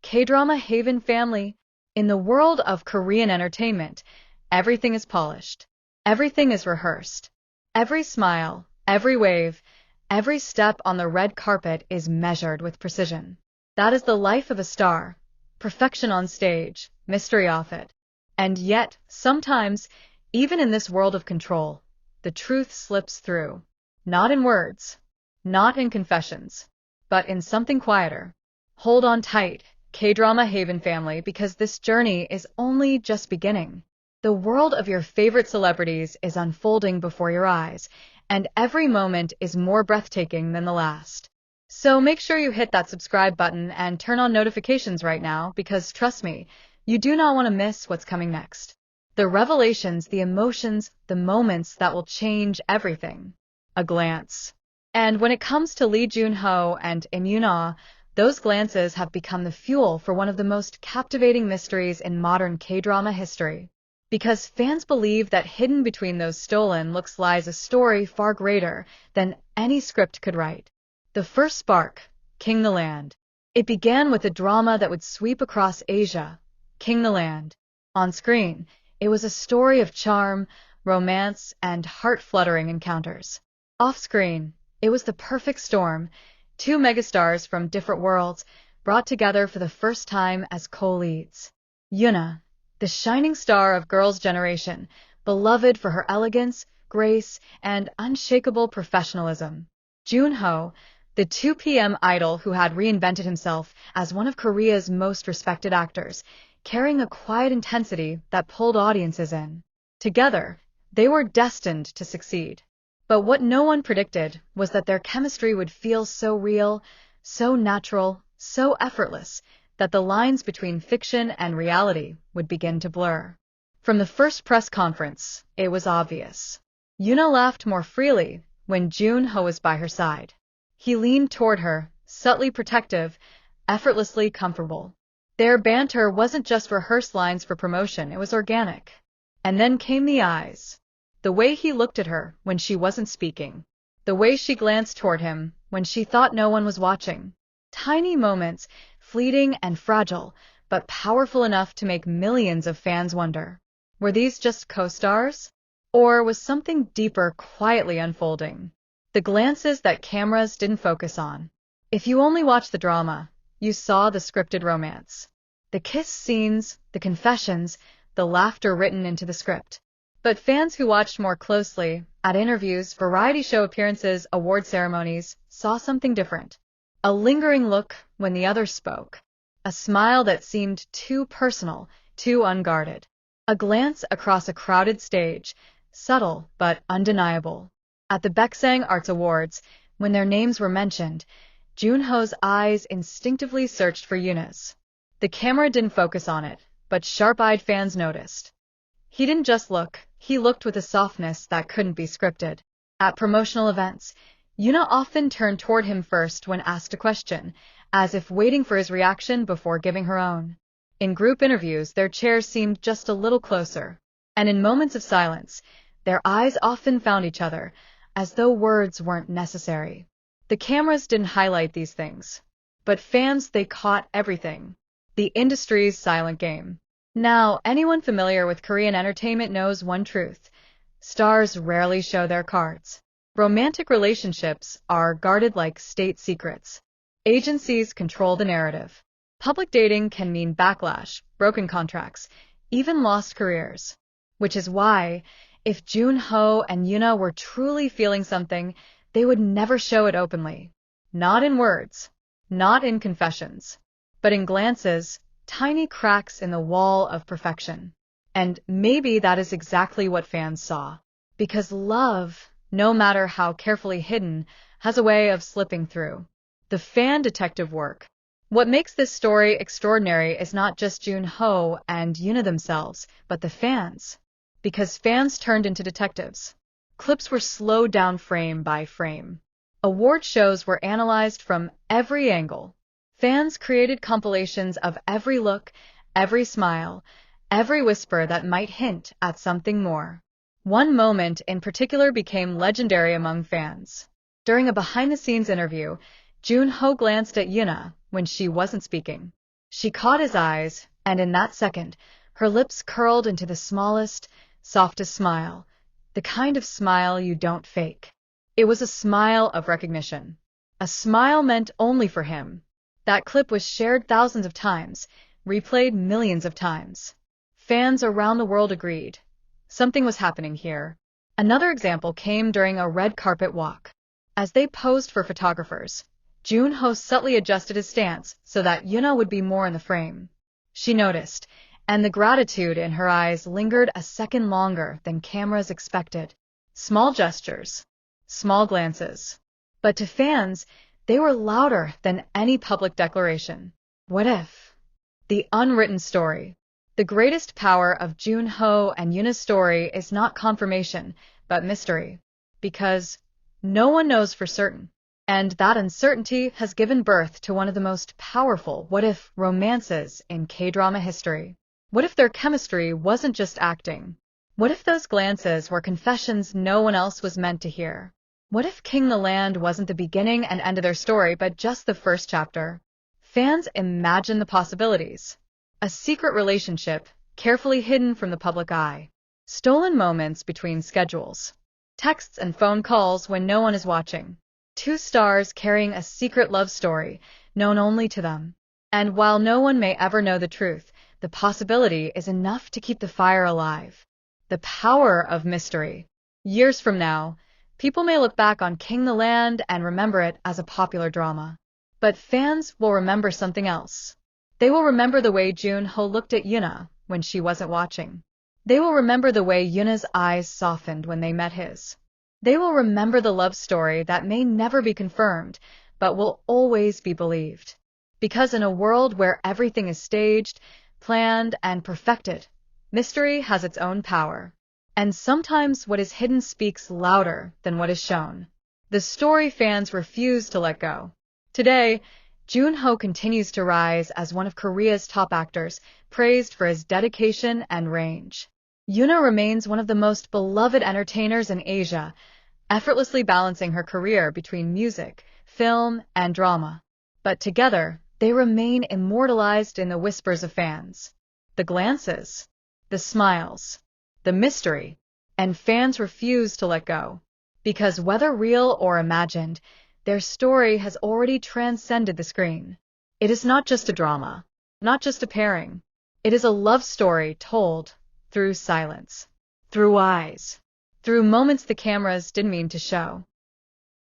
K-drama Haven family. In the world of Korean entertainment, everything is polished. Everything is rehearsed. Every smile, every wave, every step on the red carpet is measured with precision. That is the life of a star. Perfection on stage, mystery off it. And yet, sometimes, even in this world of control, the truth slips through. Not in words, not in confessions, but in something quieter. Hold on tight, K-drama Haven family, because this journey is only just beginning. The world of your favorite celebrities is unfolding before your eyes, and every moment is more breathtaking than the last. So make sure you hit that subscribe button and turn on notifications right now, because trust me, you do not want to miss what's coming next. The revelations, the emotions, the moments that will change everything. A glance. And when it comes to Lee Joon-ho and Yoona, those glances have become the fuel for one of the most captivating mysteries in modern K-drama history. Because fans believe that hidden between those stolen looks lies a story far greater than any script could write. The first spark, King the Land. It began with a drama that would sweep across Asia, King the Land. On screen, it was a story of charm, romance, and heart-fluttering encounters. Off-screen, it was the perfect storm. Two megastars from different worlds brought together for the first time as co-leads. Yoona, the shining star of Girls' Generation, beloved for her elegance, grace, and unshakable professionalism. Joon-ho, the 2 p.m. idol who had reinvented himself as one of Korea's most respected actors, carrying a quiet intensity that pulled audiences in. Together, they were destined to succeed. But what no one predicted was that their chemistry would feel so real, so natural, so effortless, that the lines between fiction and reality would begin to blur. From the first press conference, it was obvious. Yoona laughed more freely when Joon-ho was by her side. He leaned toward her, subtly protective, effortlessly comfortable. Their banter wasn't just rehearsed lines for promotion, it was organic. And then came the eyes. The way he looked at her when she wasn't speaking. The way she glanced toward him when she thought no one was watching. Tiny moments, fleeting and fragile, but powerful enough to make millions of fans wonder. Were these just co-stars? Or was something deeper quietly unfolding? The glances that cameras didn't focus on. If you only watched the drama, you saw the scripted romance. The kiss scenes, the confessions, the laughter written into the script. But fans who watched more closely, at interviews, variety show appearances, award ceremonies, saw something different. A lingering look when the other spoke. A smile that seemed too personal, too unguarded. A glance across a crowded stage, subtle but undeniable. At the Baeksang Arts Awards, when their names were mentioned, Joon-ho's eyes instinctively searched for Yoona's. The camera didn't focus on it, but sharp-eyed fans noticed. He didn't just look, he looked with a softness that couldn't be scripted. At promotional events, Yoona often turned toward him first when asked a question, as if waiting for his reaction before giving her own. In group interviews, their chairs seemed just a little closer. And in moments of silence, their eyes often found each other, as though words weren't necessary. The cameras didn't highlight these things. But fans, they caught everything. The industry's silent game. Now, anyone familiar with Korean entertainment knows one truth. Stars rarely show their cards. Romantic relationships are guarded like state secrets. Agencies control the narrative. Public dating can mean backlash, broken contracts, even lost careers. Which is why, if Joon-ho and Yoona were truly feeling something, they would never show it openly. Not in words, not in confessions, but in glances, tiny cracks in the wall of perfection. And maybe that is exactly what fans saw. Because love, no matter how carefully hidden, has a way of slipping through. The fan detective work. What makes this story extraordinary is not just Joon-ho and Yoona themselves, but the fans. Because fans turned into detectives. Clips were slowed down frame by frame. Award shows were analyzed from every angle. Fans created compilations of every look, every smile, every whisper that might hint at something more. One moment in particular became legendary among fans. During a behind-the-scenes interview, Joon-ho glanced at Yoona when she wasn't speaking. She caught his eyes, and in that second, her lips curled into the smallest, softest smile, the kind of smile you don't fake. It was a smile of recognition. A smile meant only for him. That clip was shared thousands of times, replayed millions of times. Fans around the world agreed. Something was happening here. Another example came during a red carpet walk. As they posed for photographers, Junho subtly adjusted his stance so that Yoona would be more in the frame. She noticed, and the gratitude in her eyes lingered a second longer than cameras expected. Small gestures, small glances. But to fans, they were louder than any public declaration. What if? The unwritten story. The greatest power of Junho and Yoona's story is not confirmation, but mystery. Because no one knows for certain. And that uncertainty has given birth to one of the most powerful what-if romances in K-drama history. What if their chemistry wasn't just acting? What if those glances were confessions no one else was meant to hear? What if King the Land wasn't the beginning and end of their story, but just the first chapter? Fans imagine the possibilities. A secret relationship, carefully hidden from the public eye. Stolen moments between schedules. Texts and phone calls when no one is watching. Two stars carrying a secret love story, known only to them. And while no one may ever know the truth, the possibility is enough to keep the fire alive. The power of mystery. Years from now, people may look back on King the Land and remember it as a popular drama. But fans will remember something else. They will remember the way Junho looked at Yoona when she wasn't watching. They will remember the way Yoona's eyes softened when they met his. They will remember the love story that may never be confirmed, but will always be believed. Because in a world where everything is staged, planned, and perfected, mystery has its own power. And sometimes what is hidden speaks louder than what is shown. The story fans refuse to let go. Today, Junho continues to rise as one of Korea's top actors, praised for his dedication and range. Yoona remains one of the most beloved entertainers in Asia, effortlessly balancing her career between music, film, and drama. But together, they remain immortalized in the whispers of fans. The glances, the smiles, the mystery, and fans refuse to let go. Because whether real or imagined, their story has already transcended the screen. It is not just a drama, not just a pairing. It is a love story told through silence, through eyes, through moments the cameras didn't mean to show.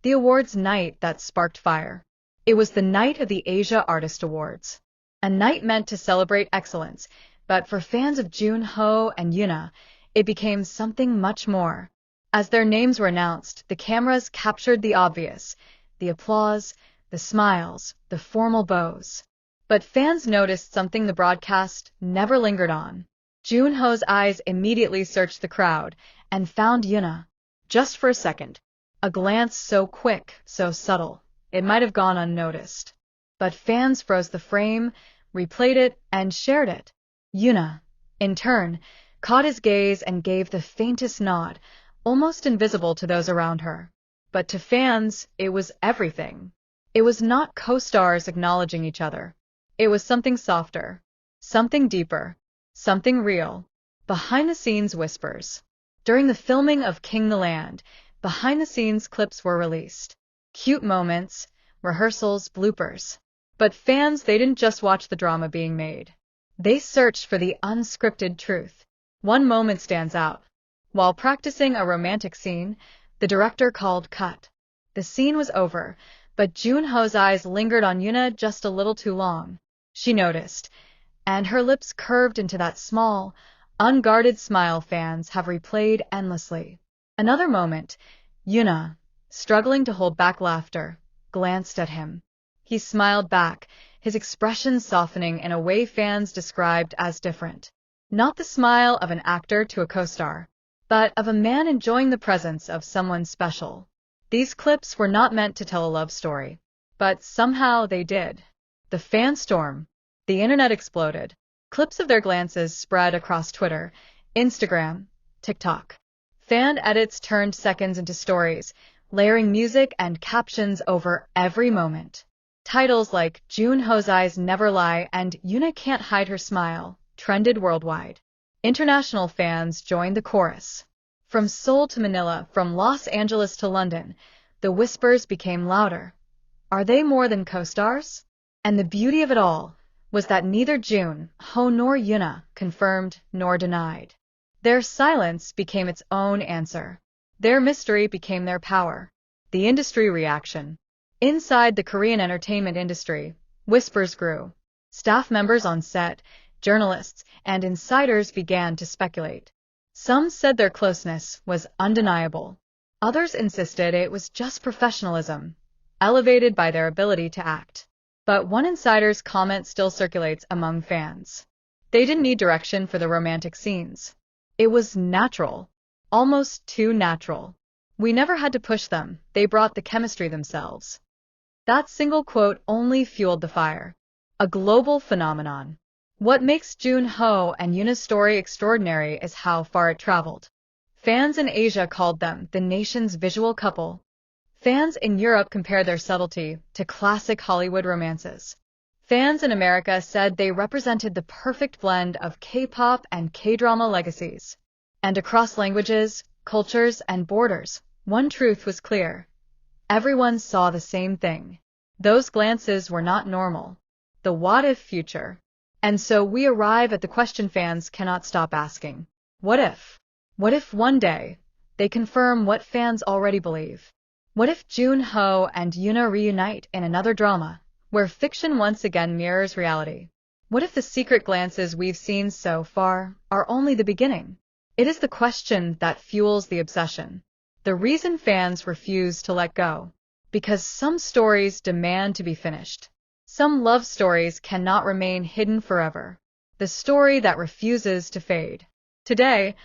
The awards night that sparked fire. It was the night of the Asia Artist Awards. A night meant to celebrate excellence, but for fans of Junho and Yoona, it became something much more. As their names were announced, the cameras captured the obvious, the applause, the smiles, the formal bows. But fans noticed something the broadcast never lingered on. Junho's eyes immediately searched the crowd and found Yoona. Just for a second. A glance so quick, so subtle, it might have gone unnoticed. But fans froze the frame, replayed it, and shared it. Yoona, in turn, caught his gaze and gave the faintest nod, almost invisible to those around her. But to fans, it was everything. It was not co-stars acknowledging each other. It was something softer, something deeper, something real. Behind-the-scenes whispers. During the filming of King the Land, behind-the-scenes clips were released. Cute moments, rehearsals, bloopers. But fans, they didn't just watch the drama being made. They searched for the unscripted truth. One moment stands out. While practicing a romantic scene, the director called cut. The scene was over, but Junho's eyes lingered on Yoona just a little too long. She noticed, and her lips curved into that small, unguarded smile fans have replayed endlessly. Another moment, Yoona, struggling to hold back laughter, glanced at him. He smiled back, his expression softening in a way fans described as different. Not the smile of an actor to a co-star, but of a man enjoying the presence of someone special. These clips were not meant to tell a love story, but somehow they did. The fan storm. The internet exploded. Clips of their glances spread across Twitter, Instagram, TikTok. Fan edits turned seconds into stories, layering music and captions over every moment. Titles like Junho's Eyes Never Lie and Yoona Can't Hide Her Smile trended worldwide. International fans joined the chorus. From Seoul to Manila, from Los Angeles to London, the whispers became louder. Are they more than co-stars? And the beauty of it all was that neither Junho nor Yoona confirmed nor denied. Their silence became its own answer. Their mystery became their power. The industry reaction. Inside the Korean entertainment industry, whispers grew. Staff members on set, journalists, and insiders began to speculate. Some said their closeness was undeniable. Others insisted it was just professionalism, elevated by their ability to act. But one insider's comment still circulates among fans. They didn't need direction for the romantic scenes. It was natural, almost too natural. We never had to push them, they brought the chemistry themselves. That single quote only fueled the fire. A global phenomenon. What makes Junho and Yoona's story extraordinary is how far it traveled. Fans in Asia called them the nation's visual couple. Fans in Europe compared their subtlety to classic Hollywood romances. Fans in America said they represented the perfect blend of K-pop and K-drama legacies. And across languages, cultures, and borders, one truth was clear. Everyone saw the same thing. Those glances were not normal. The what-if future. And so we arrive at the question fans cannot stop asking. What if? What if one day they confirm what fans already believe? What if Junho and Yoona reunite in another drama, where fiction once again mirrors reality? What if the secret glances we've seen so far are only the beginning? It is the question that fuels the obsession. The reason fans refuse to let go. Because some stories demand to be finished. Some love stories cannot remain hidden forever. The story that refuses to fade. Today,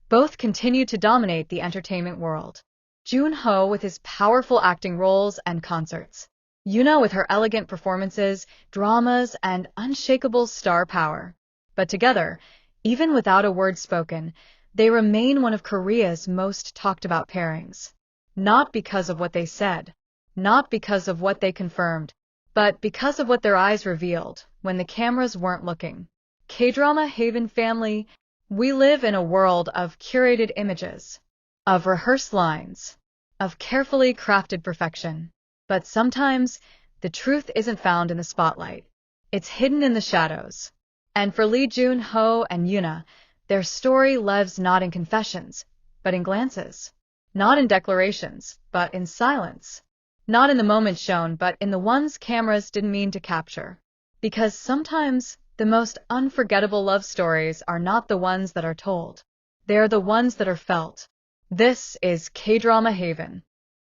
both continue to dominate the entertainment world. Junho with his powerful acting roles and concerts. Yoona with her elegant performances, dramas, and unshakable star power. But together, even without a word spoken, they remain one of Korea's most talked about pairings. Not because of what they said, not because of what they confirmed, but because of what their eyes revealed when the cameras weren't looking. K-drama Haven family, we live in a world of curated images, of rehearsed lines, of carefully crafted perfection. But sometimes, the truth isn't found in the spotlight. It's hidden in the shadows. And for Lee Junho and Yoona, their story lives not in confessions, but in glances. Not in declarations, but in silence. Not in the moments shown, but in the ones cameras didn't mean to capture. Because sometimes, the most unforgettable love stories are not the ones that are told. They are the ones that are felt. This is K-Drama Haven.